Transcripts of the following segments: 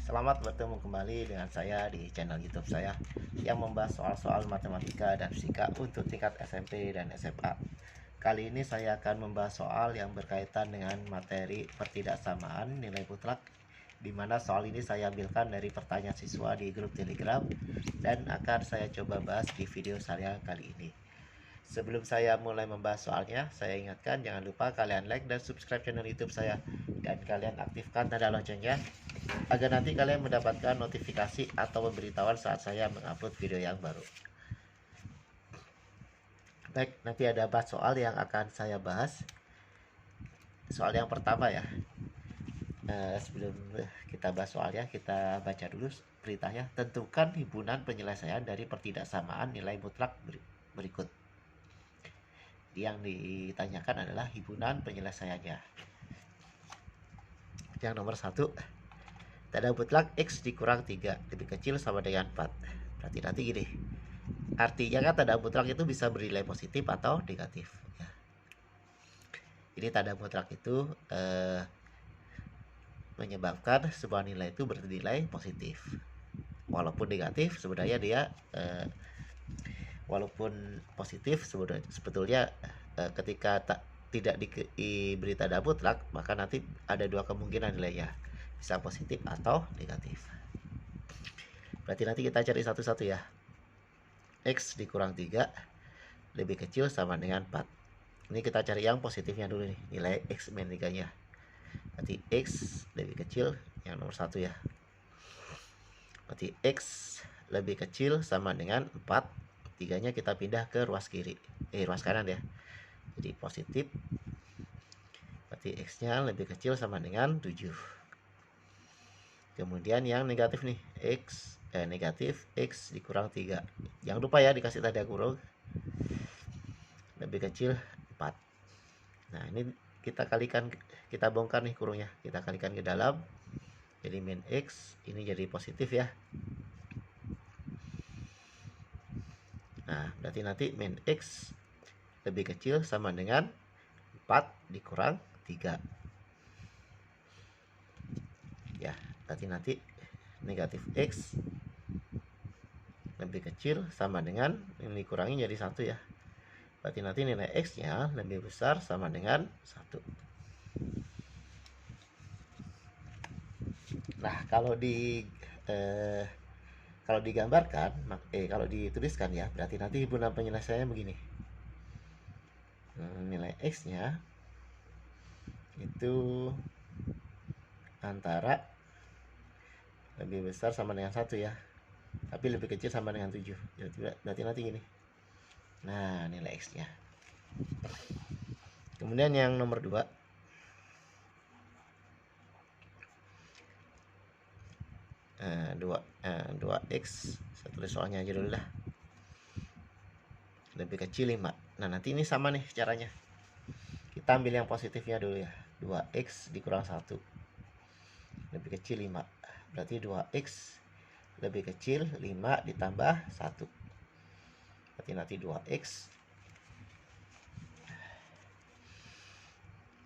Selamat bertemu kembali dengan saya di channel YouTube saya yang membahas soal-soal matematika dan fisika untuk tingkat SMP dan SMA. Kali ini saya akan membahas soal yang berkaitan dengan materi pertidaksamaan nilai mutlak, di mana soal ini saya ambilkan dari pertanyaan siswa di grup Telegram dan akan saya coba bahas di video saya kali ini. Sebelum saya mulai membahas soalnya, saya ingatkan jangan lupa kalian like dan subscribe channel YouTube saya dan kalian aktifkan tanda loncengnya agar nanti kalian mendapatkan notifikasi atau pemberitahuan saat saya mengupload video yang baru. Baik, nanti ada bahas soal yang akan saya bahas. Soal yang pertama ya. Sebelum kita bahas soalnya, kita baca dulu beritanya. Tentukan himpunan penyelesaian dari pertidaksamaan nilai mutlak berikut. Yang ditanyakan adalah himpunan penyelesaiannya. Yang nomor 1, tanda mutlak X dikurang 3 lebih kecil sama dengan 4. Berarti nanti gini, artinya kan tanda mutlak itu bisa bernilai positif atau negatif ya. Ini tanda mutlak itu menyebabkan sebuah nilai itu bernilai positif. Walaupun negatif sebenarnya dia walaupun positif sebetulnya ketika tidak diberi tanda mutlak, maka nanti ada dua kemungkinan nilainya, bisa positif atau negatif. Berarti nanti kita cari satu-satu ya. X dikurang 3 lebih kecil sama dengan 4. Ini kita cari yang positifnya dulu nih, nilai X min 3 nya. Berarti X lebih kecil yang nomor 1 ya. Berarti X lebih kecil sama dengan 4. 3 nya kita pindah ke ruas kiri, ruas kanan ya. Jadi positif. Berarti X nya lebih kecil sama dengan 7. Kemudian yang negatif nih, negatif X dikurang 3. Jangan lupa ya dikasih tanda kurung. Lebih kecil 4. Nah ini kita kalikan, kita bongkar nih kurungnya, kita kalikan ke dalam, jadi min X ini jadi positif ya. Nah berarti nanti min X lebih kecil sama dengan 4 dikurang 3 ya. Berarti nanti negatif X lebih kecil sama dengan, ini dikurangi jadi 1 ya. Berarti nanti nilai X nya lebih besar sama dengan 1. Nah kalau digambarkan, kalau dituliskan ya, berarti nanti himpunan penyelesaiannya begini. Nilai X nya itu antara lebih besar sama dengan 1 ya, tapi lebih kecil sama dengan 7. Berarti nanti gini. Nah nilai X nya. Kemudian yang nomor 2, 2x, saya tulis soalnya aja dulu lah, lebih kecil 5. Nah nanti ini sama nih caranya, kita ambil yang positifnya dulu ya. 2x dikurang 1 lebih kecil 5. Berarti 2x lebih kecil 5 ditambah 1. Berarti nanti 2x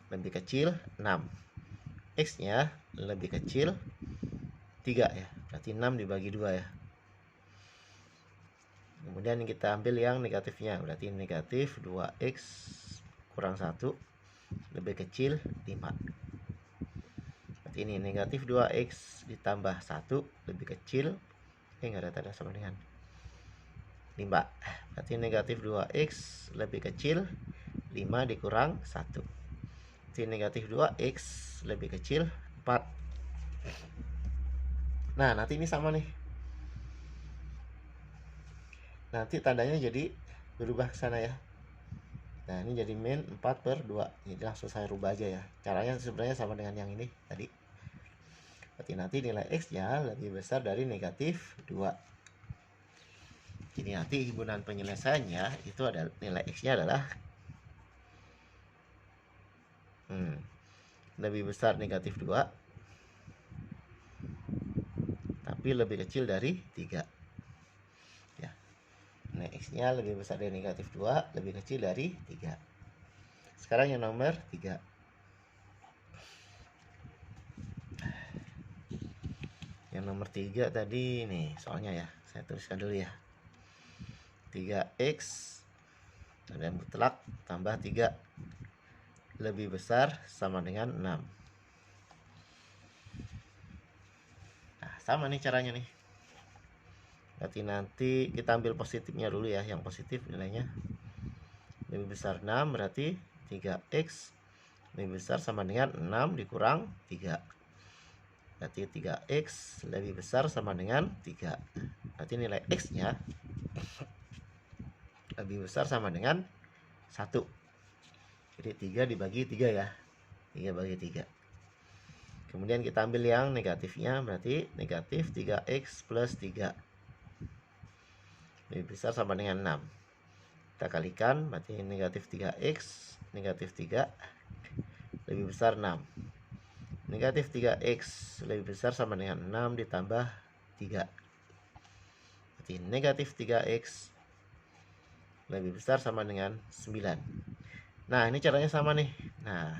lebih kecil 6. X nya lebih kecil 3 ya. Berarti 6 dibagi 2 ya. Kemudian kita ambil yang negatifnya, berarti negatif 2x kurang 1 lebih kecil 5. Berarti ini negatif 2x ditambah 1 lebih kecil, nggak ada tanda sama dengan 5. Berarti negatif 2x lebih kecil 5 dikurang 1. Berarti negatif 2x lebih kecil 4. Nah nanti ini sama nih, nanti tandanya jadi berubah ke sana ya. Nah ini jadi min 4/2. Jadi langsung saya rubah aja ya. Caranya sebenarnya sama dengan yang ini tadi. Berarti nanti nilai X nya lebih besar dari negatif 2. Jadi nanti himpunan penyelesaiannya itu ada nilai X nya adalah lebih besar negatif 2 tapi lebih kecil dari 3 ya. Nilai X nya lebih besar dari negatif 2, lebih kecil dari 3. Sekarang yang nomor 3. Yang nomor 3 tadi nih soalnya ya, saya tuliskan dulu ya. 3x dan mutlak tambah 3 lebih besar sama dengan 6. Nah, sama nih caranya nih. Berarti nanti kita ambil positifnya dulu ya, yang positif nilainya lebih besar 6, berarti 3x lebih besar sama dengan 6 dikurang 3. Berarti 3x lebih besar sama dengan 3. Berarti nilai x nya lebih besar sama dengan 1. Jadi 3 dibagi 3 ya, 3 bagi 3. Kemudian kita ambil yang negatifnya, berarti negatif 3x plus 3 lebih besar sama dengan 6. Kita kalikan, berarti negatif 3x negatif 3 lebih besar 6. Negatif 3x lebih besar sama dengan 6 ditambah 3. Berarti negatif 3x lebih besar sama dengan 9. Nah, ini caranya sama nih. Nah,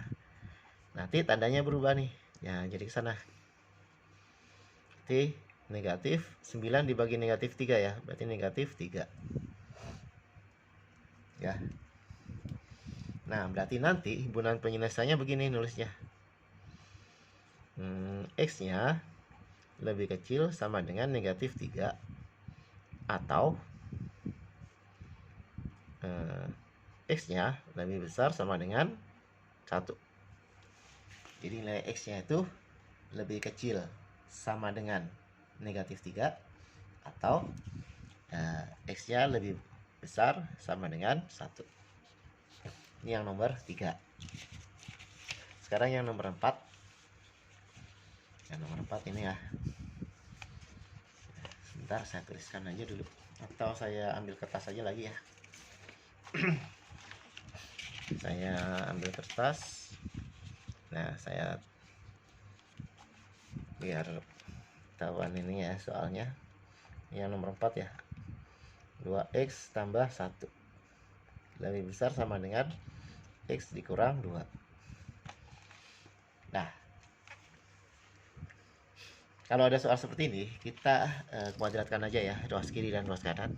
nanti tandanya berubah nih. Ya, jadi ke sana. Berarti negatif 9 dibagi negatif 3 ya. Berarti negatif 3. Ya. Nah, berarti nanti himpunan penyelesaiannya begini nulisnya. X-nya lebih kecil sama dengan negatif 3 atau X-nya lebih besar sama dengan 1. Jadi nilai X-nya itu lebih kecil sama dengan negatif 3 atau X-nya lebih besar sama dengan 1. Ini yang nomor 3. Sekarang yang nomor 4. Yang nomor 4 ini ya. Sebentar saya tuliskan aja dulu, atau saya ambil kertas aja lagi ya. Saya ambil kertas. Nah, saya biar tahuan ini ya soalnya. Yang nomor 4 ya. 2x tambah 1 lebih besar sama dengan x dikurang 2. Nah, kalau ada soal seperti ini, kita kuadratkan aja ya, ruas kiri dan ruas kanan.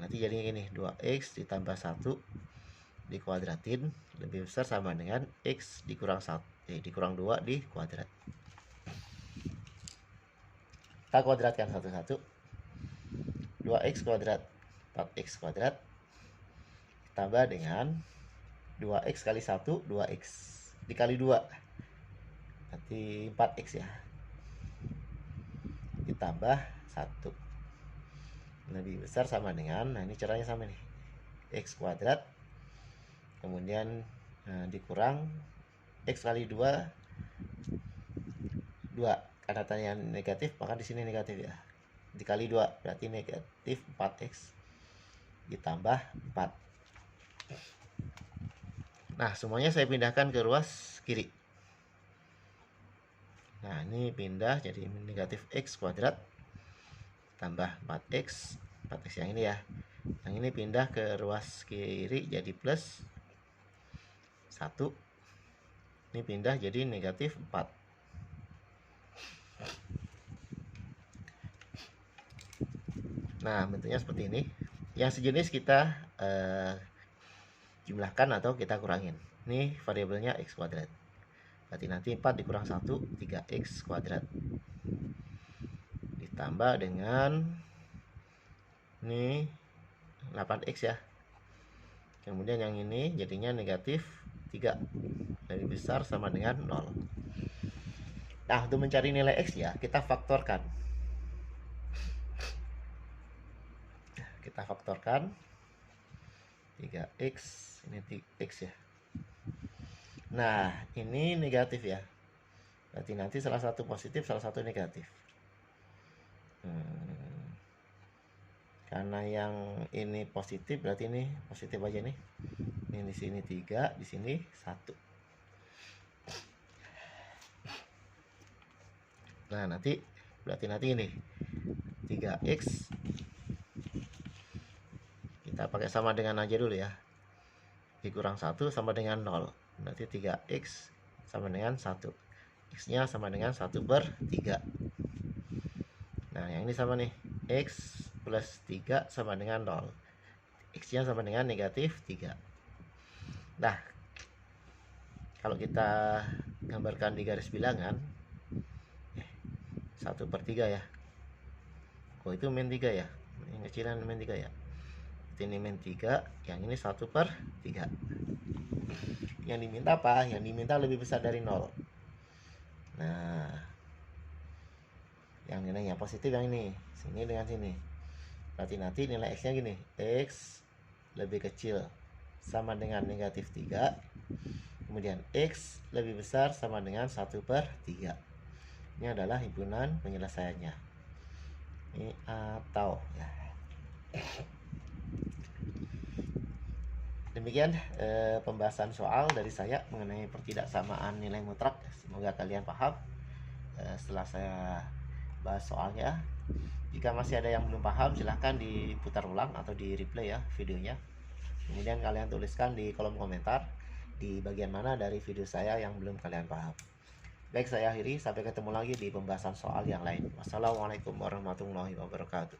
Nanti jadinya gini, 2x ditambah 1 dikuadratin lebih besar sama dengan x dikurang 1, dikurang 2 di kuadrat. Kita kuadratkan satu-satu. 2x kuadrat 4x kuadrat ditambah dengan 2x kali 1 2x dikali 2 berarti 4x ya, ditambah 1 lebih besar sama dengan, nah ini caranya sama nih, x kuadrat kemudian dikurang x kali 2 karena tanya negatif maka di sini negatif ya, dikali 2 berarti negatif 4x ditambah 4. Nah, semuanya saya pindahkan ke ruas kiri. Nah, ini pindah jadi negatif x kuadrat tambah 4x yang ini ya. Yang ini pindah ke ruas kiri jadi plus 1. Ini pindah jadi negatif 4. Nah, bentuknya seperti ini. Yang sejenis kita jumlahkan atau kita kurangin. Ini variabelnya x kuadrat. Berarti nanti 4 dikurang 1 3x kuadrat ditambah dengan ini 8x ya. Kemudian yang ini jadinya negatif 3 lebih besar sama dengan 0. Nah, untuk mencari nilai x ya, kita faktorkan. Kita faktorkan 3x, ini x ya. Nah, ini negatif ya. Berarti nanti salah satu positif, salah satu negatif. Karena yang ini positif, berarti ini positif aja nih. Ini di sini 3, di sini 1. Nah, berarti nanti ini 3x kita pakai sama dengan aja dulu ya. Dikurang 1 sama dengan 0. Berarti 3x sama dengan 1. X-nya sama dengan 1/3. Nah, yang ini sama nih. X plus 3 sama dengan 0. X-nya sama dengan negatif 3. Nah, kalau kita gambarkan di garis bilangan, 1/3 ya. Oh, itu min 3 ya. Yang kecilan min 3 ya. Ini min 3, yang ini 1/3. Yang diminta apa? Yang diminta lebih besar dari 0. Nah, yang nilainya positif yang ini, sini dengan sini. Berarti nanti nilai X nya gini, X lebih kecil sama dengan negatif 3, kemudian X lebih besar sama dengan 1/3. Ini adalah himpunan penyelesaiannya. Ini atau ya. Demikian pembahasan soal dari saya mengenai pertidaksamaan nilai mutlak. Semoga kalian paham setelah saya bahas soalnya. Jika masih ada yang belum paham, silahkan diputar ulang atau di replay ya videonya. Kemudian kalian tuliskan di kolom komentar di bagian mana dari video saya yang belum kalian paham. Baik, saya akhiri. Sampai ketemu lagi di pembahasan soal yang lain. Wassalamualaikum warahmatullahi wabarakatuh.